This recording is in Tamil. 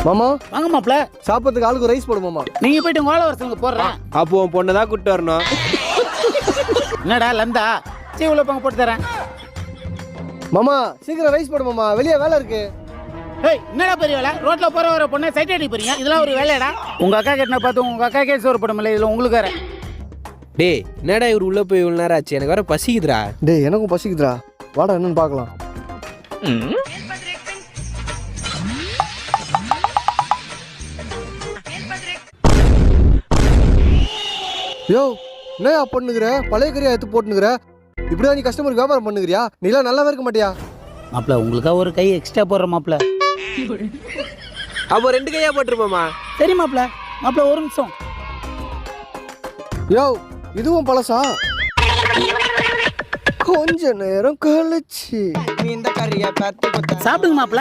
மாமா வாங்க மாப்ள. சாப்பிட்றதுக்கு ஆளுக்கு ரைஸ் போடு மாமா. நீங்க போயிட்டு உங்க ஆள வரசங்க போடுறேன். அப்போ உன் பொண்ணை தான் கூப்பிட்டு வரணும். என்னடா லந்தா சீ உள்ள பங்க போட்டு தரேன். மாமா சீக்கிரம் ரைஸ் போடு மாமா, வெளியே வேலை இருக்கு. ஏய் என்னடா பெரிய வேலை, ரோட்ல போற வர பொண்ணை சைட் அடி போறீங்க, இதெல்லாம் ஒரு வேலையடா? உங்க அக்கா கிட்ட பார்த்து உங்க அக்கா கேஸ் ஒரு படமில்ல, இதுல உங்களுக்கு வேற. டேய் என்னடா இவர் உள்ள போய் இவ்வளோ நேரம் ஆச்சு, எனக்கு வேற பசிக்குதுடா. டேய் எனக்கும் பசிக்குதுடா, வாடா என்னன்னு பார்க்கலாம். யோ என்னயா பண்ணுகிற, பழைய கறியா எடுத்து போட்டுனுங்கிற, இப்படிதான் நீ கஸ்டமருக்கு வியாபாரம் பண்ணுகிறியா? நீலாம் நல்லாவே இருக்க மாட்டியா? மாப்ள உங்களுக்கா ஒரு கை எக்ஸ்ட்ரா போடுற மாப்ள. அப்போ 2 கையா போட்டுருப்போமா? சரி மாப்ள. மாப்ள ஒரு நிமிஷம். யோ இதுவும் பழசா? கொஞ்ச நேரம் கழிச்சு சாப்பிடுங்க மாப்ள.